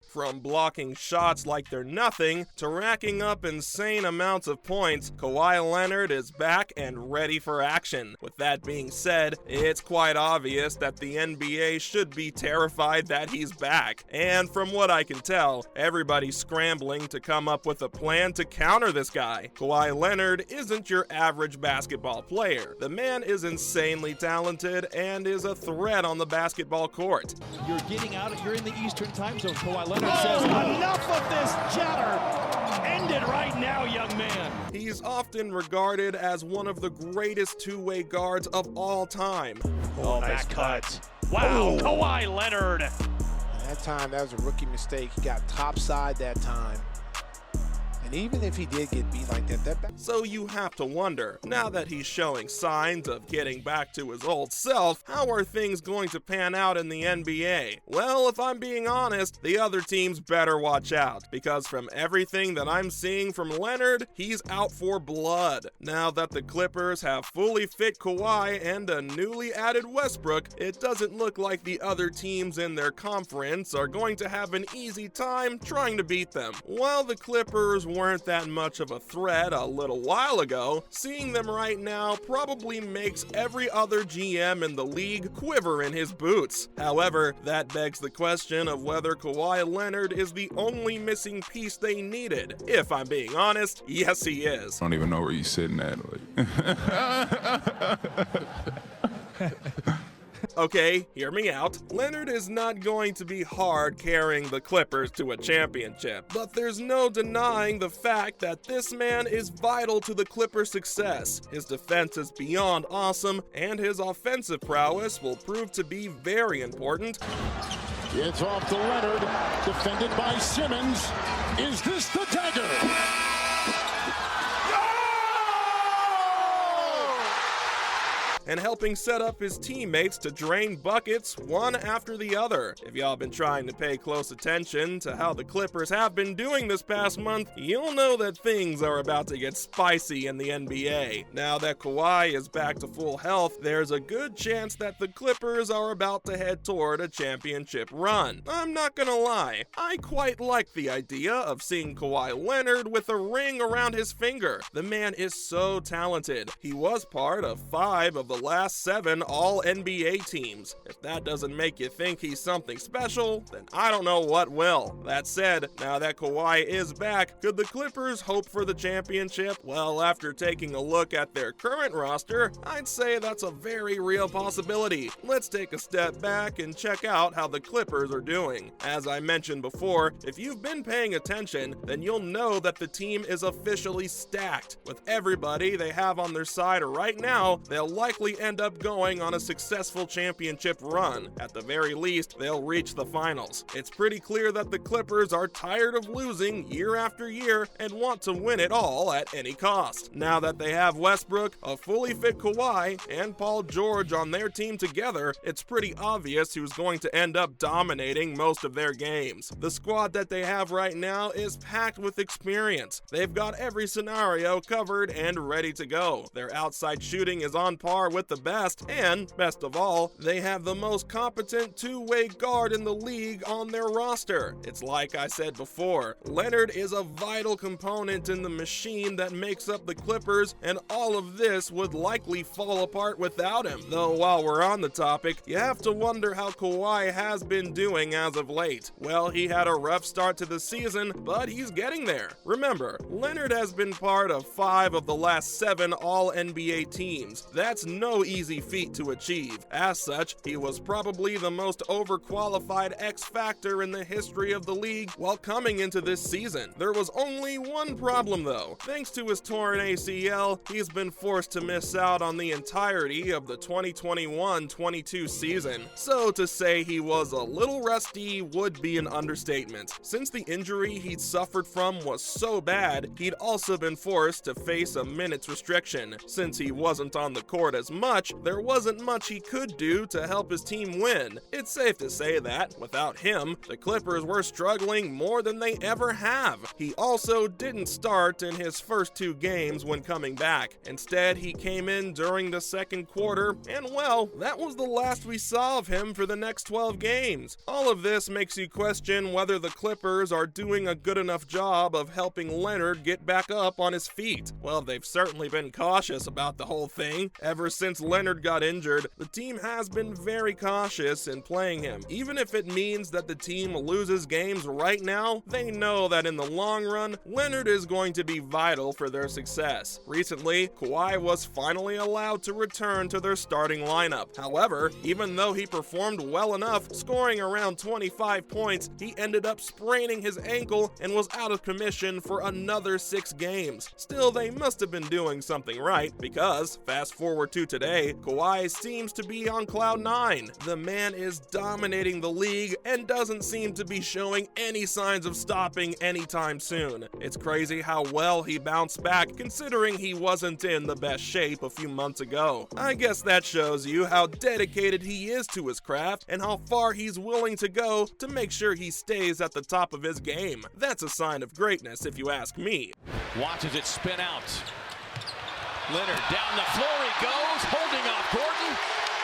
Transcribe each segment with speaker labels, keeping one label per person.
Speaker 1: From blocking shots like they're nothing to racking up insane amounts of points, Kawhi Leonard is back and ready for action. With that being said, it's quite obvious that the NBA should be terrified that he's back. And from what I can tell, everybody's scrambling to come up with a plan to counter this guy. Kawhi Leonard isn't your average basketball player. The man is insanely talented and is a threat on the basketball court.
Speaker 2: You're in the Eastern time zone. Kawhi Leonard says, enough of this chatter. End it right now, young man.
Speaker 1: He's often regarded as one of the greatest two-way guards of all time.
Speaker 2: Oh, nice cut. Wow, Kawhi Leonard.
Speaker 3: That time, that was a rookie mistake. He got topside that time. And even if he did get beat like that,
Speaker 1: So you have to wonder, now that he's showing signs of getting back to his old self, how are things going to pan out in the NBA? Well, if I'm being honest, the other teams better watch out, because from everything that I'm seeing from Leonard, he's out for blood. Now that the Clippers have fully fit Kawhi and a newly added Westbrook, it doesn't look like the other teams in their conference are going to have an easy time trying to beat them. While the Clippers weren't that much of a threat a little while ago, seeing them right now probably makes every other GM in the league quiver in his boots. However, that begs the question of whether Kawhi Leonard is the only missing piece they needed. If I'm being honest, yes he is.
Speaker 4: I don't even know where he's sitting at.
Speaker 1: Okay, hear me out. Leonard is not going to be hard carrying the Clippers to a championship, but there's no denying the fact that this man is vital to the Clippers' success. His defense is beyond awesome, and his offensive prowess will prove to be very important.
Speaker 5: It's off to Leonard, defended by Simmons. Is this the dagger?
Speaker 1: And helping set up his teammates to drain buckets one after the other. If y'all been trying to pay close attention to how the Clippers have been doing this past month, you'll know that things are about to get spicy in the NBA. Now that Kawhi is back to full health, there's a good chance that the Clippers are about to head toward a championship run. I'm not gonna lie, I quite like the idea of seeing Kawhi Leonard with a ring around his finger. The man is so talented. He was part of 5 of the last 7 All-NBA teams. If that doesn't make you think he's something special, then I don't know what will. That said, now that Kawhi is back, could the Clippers hope for the championship? Well, after taking a look at their current roster, I'd say that's a very real possibility. Let's take a step back and check out how the Clippers are doing. As I mentioned before, if you've been paying attention, then you'll know that the team is officially stacked. With everybody they have on their side right now, they'll likely end up going on a successful championship run. At the very least, they'll reach the finals. It's pretty clear that the Clippers are tired of losing year after year and want to win it all at any cost. Now that they have Westbrook, a fully fit Kawhi, and Paul George on their team together, it's pretty obvious who's going to end up dominating most of their games. The squad that they have right now is packed with experience. They've got every scenario covered and ready to go. Their outside shooting is on par with the best, and best of all, they have the most competent two-way guard in the league on their roster. It's like I said before, Leonard is a vital component in the machine that makes up the Clippers, and all of this would likely fall apart without him. Though while we're on the topic, you have to wonder how Kawhi has been doing as of late. Well, he had a rough start to the season, but he's getting there. Remember, Leonard has been part of 5 of the last 7 All-NBA teams. That's no easy feat to achieve. As such, he was probably the most overqualified X factor in the history of the league while coming into this season. There was only one problem though. Thanks to his torn ACL, he's been forced to miss out on the entirety of the 2021-22 season. So to say he was a little rusty would be an understatement. Since the injury he'd suffered from was so bad, he'd also been forced to face a minutes restriction. Since he wasn't on the court as this much, there wasn't much he could do to help his team win. It's safe to say that, without him, the Clippers were struggling more than they ever have. He also didn't start in his first 2 games when coming back. Instead, he came in during the second quarter, and well, that was the last we saw of him for the next 12 games. All of this makes you question whether the Clippers are doing a good enough job of helping Leonard get back up on his feet. Well, they've certainly been cautious about the whole thing. Ever since Leonard got injured, the team has been very cautious in playing him. Even if it means that the team loses games right now, they know that in the long run, Leonard is going to be vital for their success. Recently, Kawhi was finally allowed to return to their starting lineup. However, even though he performed well enough, scoring around 25 points, he ended up spraining his ankle and was out of commission for another 6 games. Still, they must have been doing something right, because, fast forward to today, Kawhi seems to be on cloud 9. The man is dominating the league and doesn't seem to be showing any signs of stopping anytime soon. It's crazy how well he bounced back, considering he wasn't in the best shape a few months ago. I guess that shows you how dedicated he is to his craft and how far he's willing to go to make sure he stays at the top of his game. That's a sign of greatness if you ask me.
Speaker 2: Watches it spin out. Leonard down the floor he goes, holding off Gordon,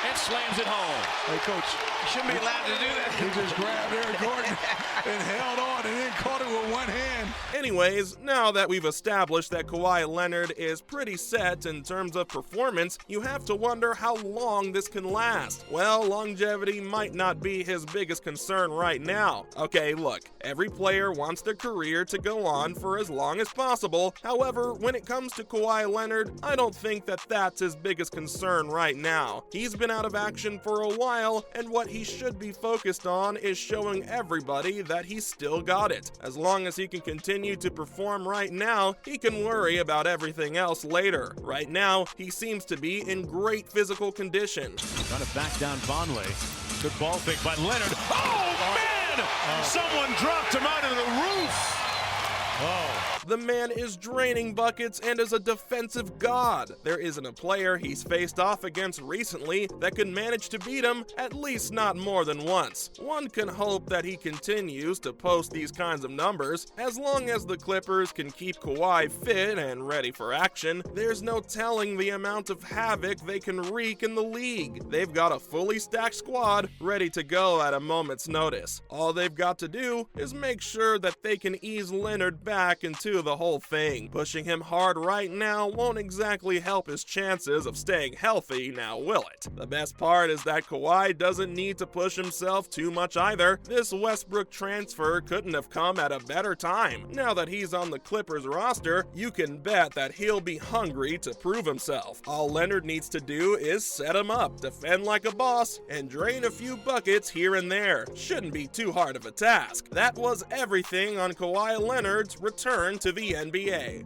Speaker 2: and slams it home.
Speaker 4: Hey, Coach,
Speaker 6: You shouldn't be allowed to do that.
Speaker 4: he just grabbed Eric Gordon and held on and then caught it with one hand.
Speaker 1: Anyways, now that we've established that Kawhi Leonard is pretty set in terms of performance, you have to wonder how long this can last. Well, longevity might not be his biggest concern right now. Okay, look, every player wants their career to go on for as long as possible. However, when it comes to Kawhi Leonard, I don't think that that's his biggest concern right now. He's been out of action for a while, and what he should be focused on is showing everybody that he's still got it. As long as he can continue to perform right now, he can worry about everything else later. Right now, he seems to be in great physical condition.
Speaker 2: Trying to back down Vonleh. Good ball fake by Leonard. Oh, man! Someone dropped him out of the roof.
Speaker 1: The man is draining buckets and is a defensive god. There isn't a player he's faced off against recently that could manage to beat him, at least not more than once. One can hope that he continues to post these kinds of numbers. As long as the Clippers can keep Kawhi fit and ready for action, there's no telling the amount of havoc they can wreak in the league. They've got a fully stacked squad ready to go at a moment's notice. All they've got to do is make sure that they can ease Leonard back into the whole thing. Pushing him hard right now won't exactly help his chances of staying healthy, now will it? The best part is that Kawhi doesn't need to push himself too much either. This Westbrook transfer couldn't have come at a better time. Now that he's on the Clippers roster, you can bet that he'll be hungry to prove himself. All Leonard needs to do is set him up, defend like a boss, and drain a few buckets here and there. Shouldn't be too hard of a task. That was everything on Kawhi Leonard's return to the NBA.